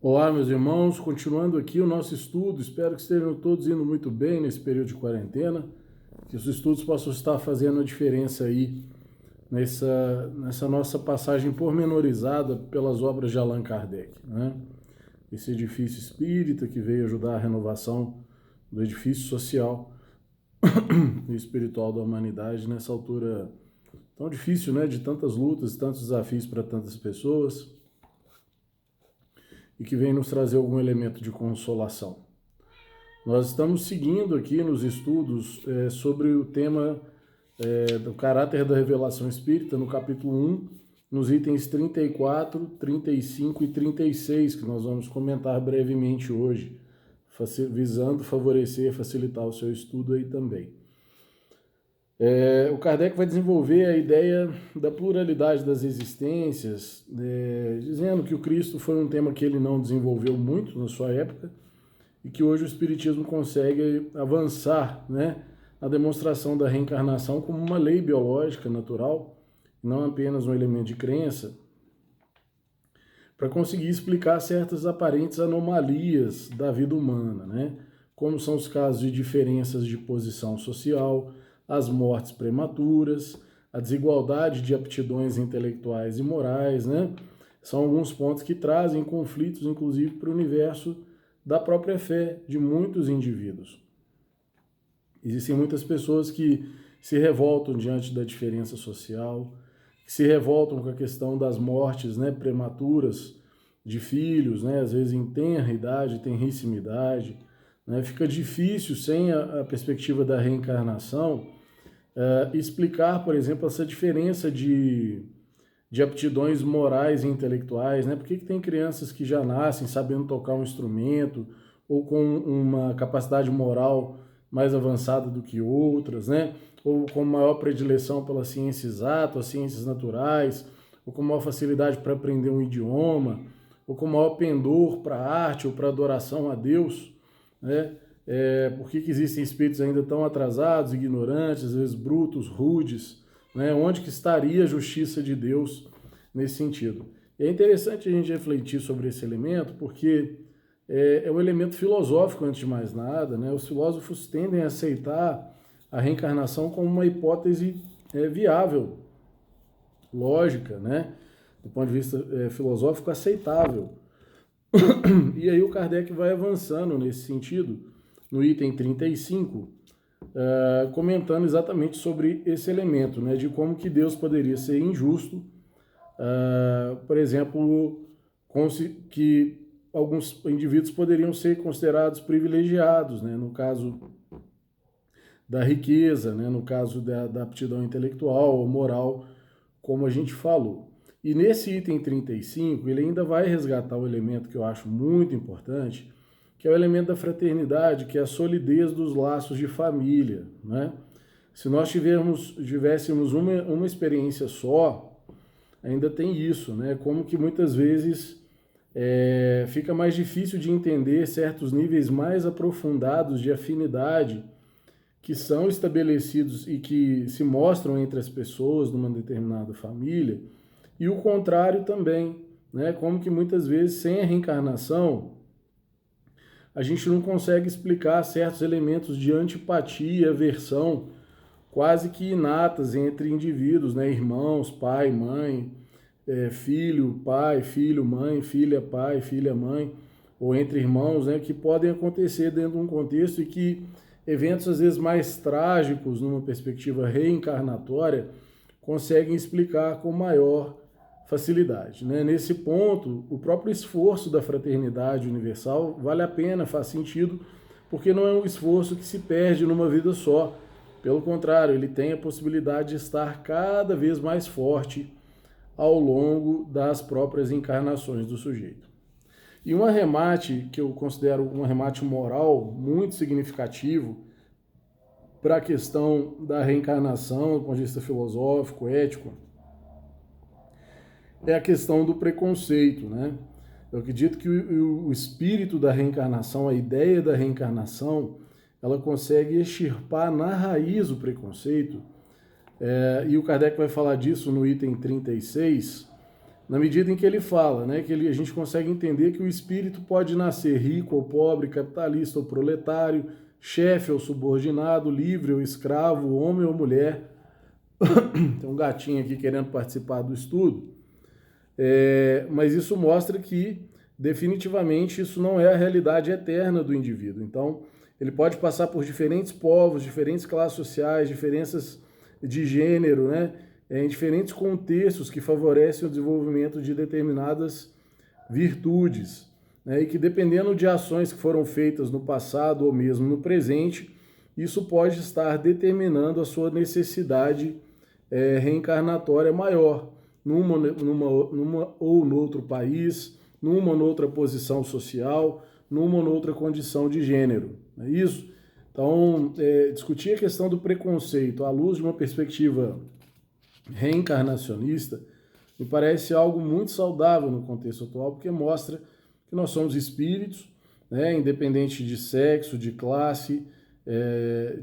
Olá, meus irmãos, continuando aqui o nosso estudo, espero que estejam todos indo muito bem nesse período de quarentena, que os estudos possam estar fazendo a diferença aí nessa nossa passagem pormenorizada pelas obras de Allan Kardec, né? Esse edifício espírita que veio ajudar a renovação do edifício social e espiritual da humanidade nessa altura tão difícil, né? De tantas lutas, tantos desafios para tantas pessoas, e que vem nos trazer algum elemento de consolação. Nós estamos seguindo aqui nos estudos sobre o tema do caráter da revelação espírita, no capítulo 1, nos itens 34, 35 e 36, que nós vamos comentar brevemente hoje, visando favorecer e facilitar o seu estudo aí também. O Kardec vai desenvolver a ideia da pluralidade das existências, dizendo que o Cristo foi um tema que ele não desenvolveu muito na sua época e que hoje o Espiritismo consegue avançar, né, na demonstração da reencarnação como uma lei biológica natural, não apenas um elemento de crença, para conseguir explicar certas aparentes anomalias da vida humana, né, como são os casos de diferenças de posição social, as mortes prematuras, a desigualdade de aptidões intelectuais e morais, né? São alguns pontos que trazem conflitos, inclusive, para o universo da própria fé de muitos indivíduos. Existem muitas pessoas que se revoltam diante da diferença social, que se revoltam com a questão das mortes, né, prematuras de filhos, né, às vezes em tenra idade, tenríssima idade, né? Fica difícil, sem a perspectiva da reencarnação, explicar, por exemplo, essa diferença de aptidões morais e intelectuais, né? Por que tem crianças que já nascem sabendo tocar um instrumento ou com uma capacidade moral mais avançada do que outras, né? Ou com maior predileção pelas ciências exatas, ciências naturais, ou com maior facilidade para aprender um idioma, ou com maior pendor para a arte ou para a adoração a Deus, né? Por que existem espíritos ainda tão atrasados, ignorantes, às vezes brutos, rudes, né? Onde que estaria a justiça de Deus nesse sentido? E é interessante a gente refletir sobre esse elemento, porque é um elemento filosófico, antes de mais nada, né? Os filósofos tendem a aceitar a reencarnação como uma hipótese viável, lógica, né? Do ponto de vista filosófico, aceitável. E aí o Kardec vai avançando nesse sentido, no item 35, comentando exatamente sobre esse elemento, né, de como que Deus poderia ser injusto, por exemplo, que alguns indivíduos poderiam ser considerados privilegiados, né, no caso da riqueza, né, no caso da aptidão intelectual ou moral, como a gente falou. E nesse item 35, ele ainda vai resgatar um elemento que eu acho muito importante, que é o elemento da fraternidade, que é a solidez dos laços de família, né? Se nós tivéssemos uma experiência só, ainda tem isso, né? Como que muitas vezes fica mais difícil de entender certos níveis mais aprofundados de afinidade que são estabelecidos e que se mostram entre as pessoas numa determinada família, e o contrário também, né? Como que muitas vezes, sem a reencarnação, a gente não consegue explicar certos elementos de antipatia, aversão, quase que inatas entre indivíduos, né? Irmãos, pai, mãe, filho, pai, filho, mãe, filha, pai, filha, mãe, ou entre irmãos, né? Que podem acontecer dentro de um contexto e que eventos às vezes mais trágicos, numa perspectiva reencarnatória, conseguem explicar com maior facilidade, né? Nesse ponto, o próprio esforço da fraternidade universal vale a pena, faz sentido, porque não é um esforço que se perde numa vida só. Pelo contrário, ele tem a possibilidade de estar cada vez mais forte ao longo das próprias encarnações do sujeito. E um arremate que eu considero um arremate moral muito significativo para a questão da reencarnação, do ponto de vista filosófico, ético, é a questão do preconceito, né? Eu acredito que o espírito da reencarnação, a ideia da reencarnação, ela consegue extirpar na raiz o preconceito, e o Kardec vai falar disso no item 36, na medida em que ele fala, né, que a gente consegue entender que o espírito pode nascer rico ou pobre, capitalista ou proletário, chefe ou subordinado, livre ou escravo, homem ou mulher. Tem um gatinho aqui querendo participar do estudo. Mas isso mostra que, definitivamente, isso não é a realidade eterna do indivíduo. Então, ele pode passar por diferentes povos, diferentes classes sociais, diferenças de gênero, né? Em diferentes contextos que favorecem o desenvolvimento de determinadas virtudes, né? E que, dependendo de ações que foram feitas no passado ou mesmo no presente, isso pode estar determinando a sua necessidade reencarnatória maior, numa ou noutro país, numa ou noutra posição social, numa ou noutra condição de gênero. Não é isso? Então, discutir a questão do preconceito à luz de uma perspectiva reencarnacionista me parece algo muito saudável no contexto atual, porque mostra que nós somos espíritos, né, independente de sexo, de classe,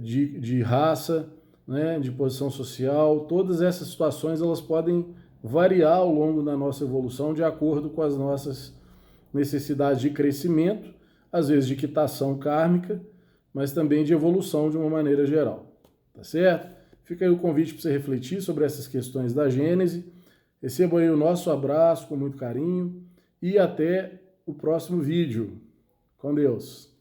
de raça, né, de posição social. Todas essas situações elas podem variar ao longo da nossa evolução de acordo com as nossas necessidades de crescimento, às vezes de quitação kármica, mas também de evolução de uma maneira geral. Tá certo? Fica aí o convite para você refletir sobre essas questões da Gênese. Receba aí o nosso abraço com muito carinho e até o próximo vídeo. Com Deus!